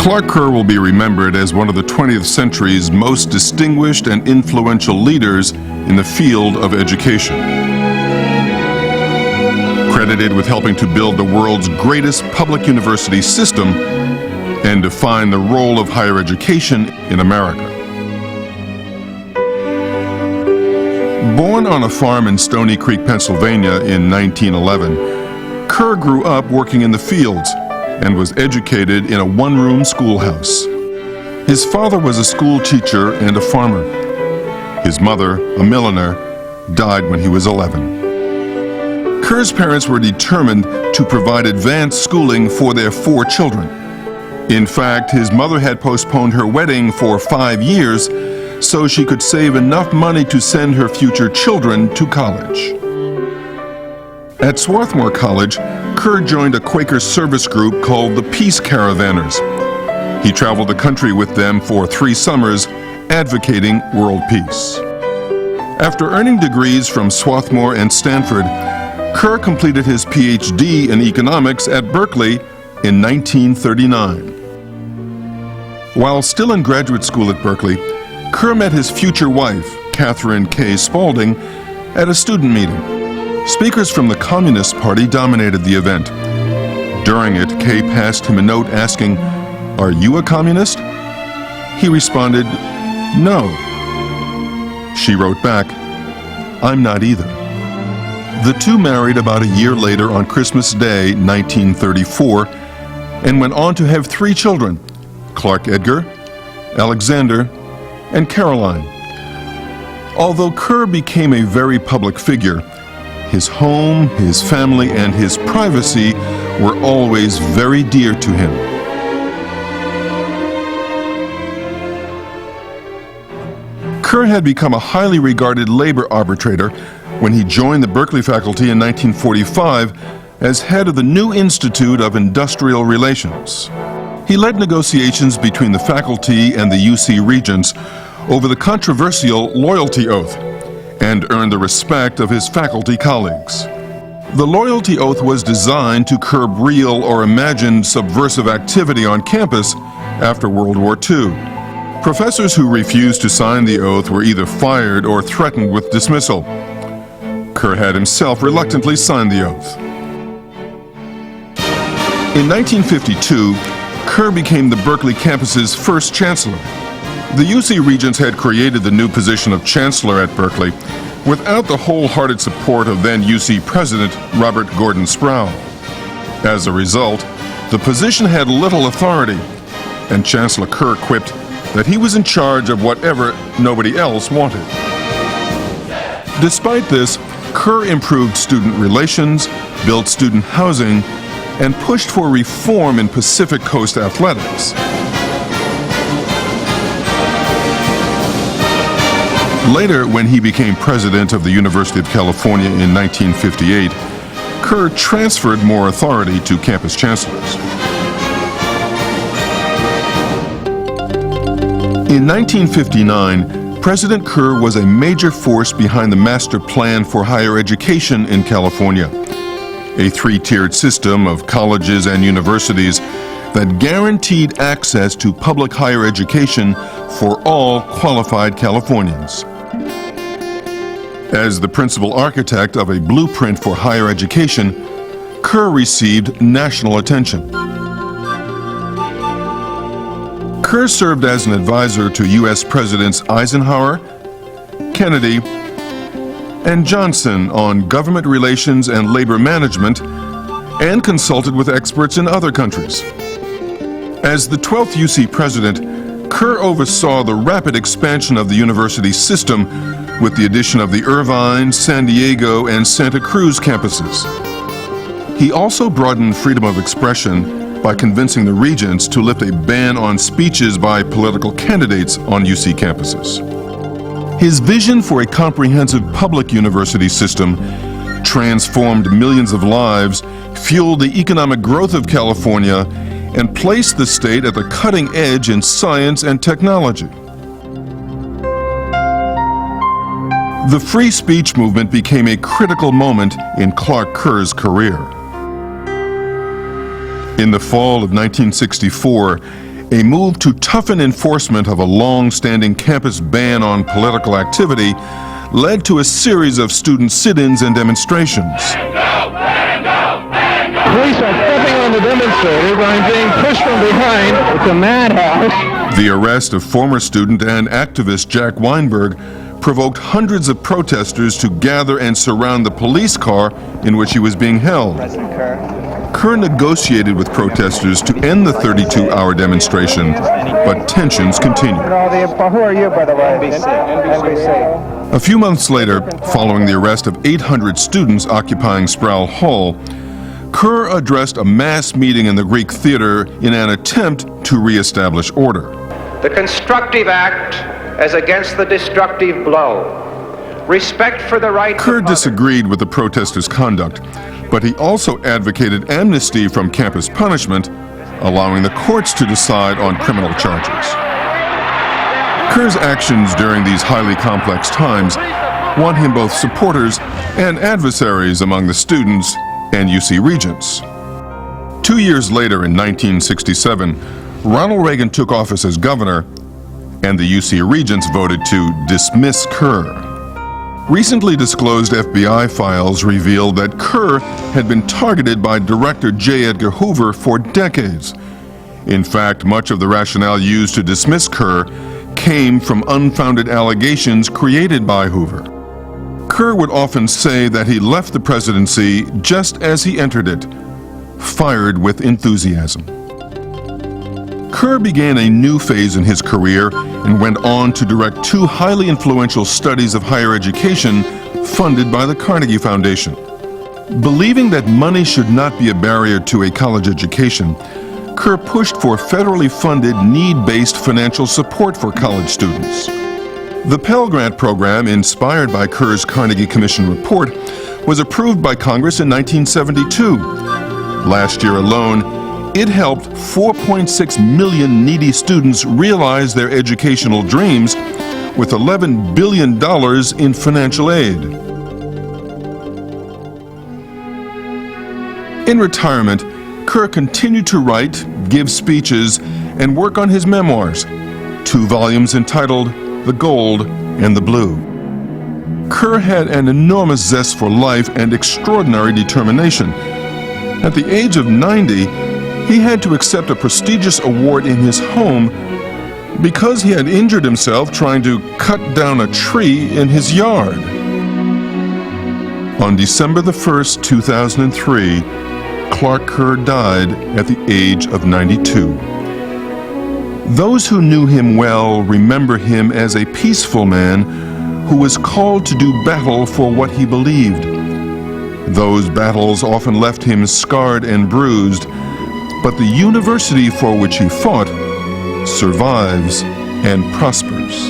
Clark Kerr will be remembered as one of the 20th century's most distinguished and influential leaders in the field of education. Credited with helping to build the world's greatest public university system and define the role of higher education in America. Born on a farm in Stony Creek, Pennsylvania in 1911, Kerr grew up working in the fields and was educated in a one-room schoolhouse. His father was a school teacher and a farmer. His mother, a milliner, died when he was 11. Kerr's parents were determined to provide advanced schooling for their 4 children. In fact, his mother had postponed her wedding for 5 years so she could save enough money to send her future children to college. At Swarthmore College, Kerr joined a Quaker service group called the Peace Caravanners. He traveled the country with them for 3 summers, advocating world peace. After earning degrees from Swarthmore and Stanford, Kerr completed his PhD in economics at Berkeley in 1939. While still in graduate school at Berkeley, Kerr met his future wife, Catherine K. Spaulding, at a student meeting. Speakers from the Communist Party dominated the event. During it, Kay passed him a note asking, "Are you a communist?" He responded, "No." She wrote back, "I'm not either." The two married about a year later on Christmas Day, 1934, and went on to have 3 children, Clark Edgar, Alexander, and Caroline. Although Kerr became a very public figure, his home, his family, and his privacy were always very dear to him. Kerr had become a highly regarded labor arbitrator when he joined the Berkeley faculty in 1945 as head of the new Institute of Industrial Relations. He led negotiations between the faculty and the UC Regents over the controversial loyalty oath, and earned the respect of his faculty colleagues. The loyalty oath was designed to curb real or imagined subversive activity on campus after World War II. Professors who refused to sign the oath were either fired or threatened with dismissal. Kerr had himself reluctantly signed the oath. In 1952, Kerr became the Berkeley campus's first chancellor. The UC Regents had created the new position of chancellor at Berkeley without the wholehearted support of then UC President Robert Gordon Sproul. As a result, the position had little authority, and Chancellor Kerr quipped that he was in charge of whatever nobody else wanted. Despite this, Kerr improved student relations, built student housing, and pushed for reform in Pacific Coast athletics. Later, when he became president of the University of California in 1958, Kerr transferred more authority to campus chancellors. In 1959, President Kerr was a major force behind the Master Plan for Higher Education in California, a 3-tiered system of colleges and universities that guaranteed access to public higher education for all qualified Californians. As the principal architect of a blueprint for higher education, Kerr received national attention. Kerr served as an advisor to U.S. Presidents Eisenhower, Kennedy, and Johnson on government relations and labor management, and consulted with experts in other countries. As the 12th UC president, Kerr oversaw the rapid expansion of the university system with the addition of the Irvine, San Diego, and Santa Cruz campuses. He also broadened freedom of expression by convincing the regents to lift a ban on speeches by political candidates on UC campuses. His vision for a comprehensive public university system transformed millions of lives, fueled the economic growth of California, and placed the state at the cutting edge in science and technology. The free speech movement became a critical moment in Clark Kerr's career. In the fall of 1964, a move to toughen enforcement of a long-standing campus ban on political activity led to a series of student sit-ins and demonstrations. Police are stepping on the demonstrators and being pushed from behind. It's a madhouse. The arrest of former student and activist Jack Weinberg provoked hundreds of protesters to gather and surround the police car in which he was being held. Kerr negotiated with protesters to end the 32-hour demonstration, but tensions continued. Who are you, by the way? NBC. A few months later, following the arrest of 800 students occupying Sproul Hall, Kerr addressed a mass meeting in the Greek Theater in an attempt to reestablish order. The constructive act as against the destructive blow. Respect for the rights Kerr of others. disagreed with the protesters' conduct, but he also advocated amnesty from campus punishment, allowing the courts to decide on criminal charges. Kerr's actions during these highly complex times won him both supporters and adversaries among the students and UC Regents. 2 years later, in 1967, Ronald Reagan took office as governor, and the UC Regents voted to dismiss Kerr. Recently disclosed FBI files revealed that Kerr had been targeted by Director J. Edgar Hoover for decades. In fact, much of the rationale used to dismiss Kerr came from unfounded allegations created by Hoover. Kerr would often say that he left the presidency just as he entered it, fired with enthusiasm. Kerr began a new phase in his career and went on to direct 2 highly influential studies of higher education funded by the Carnegie Foundation. Believing that money should not be a barrier to a college education, Kerr pushed for federally funded, need-based financial support for college students. The Pell Grant program, inspired by Kerr's Carnegie Commission report, was approved by Congress in 1972. Last year alone, it helped 4.6 million needy students realize their educational dreams with $11 billion in financial aid. In retirement, Kerr continued to write, give speeches, and work on his memoirs, 2 volumes entitled The Gold and the Blue. Kerr had an enormous zest for life and extraordinary determination. At the age of 90, he had to accept a prestigious award in his home because he had injured himself trying to cut down a tree in his yard. On December the 1st, 2003, Clark Kerr died at the age of 92. Those who knew him well remember him as a peaceful man who was called to do battle for what he believed. Those battles often left him scarred and bruised, but the university for which he fought survives and prospers.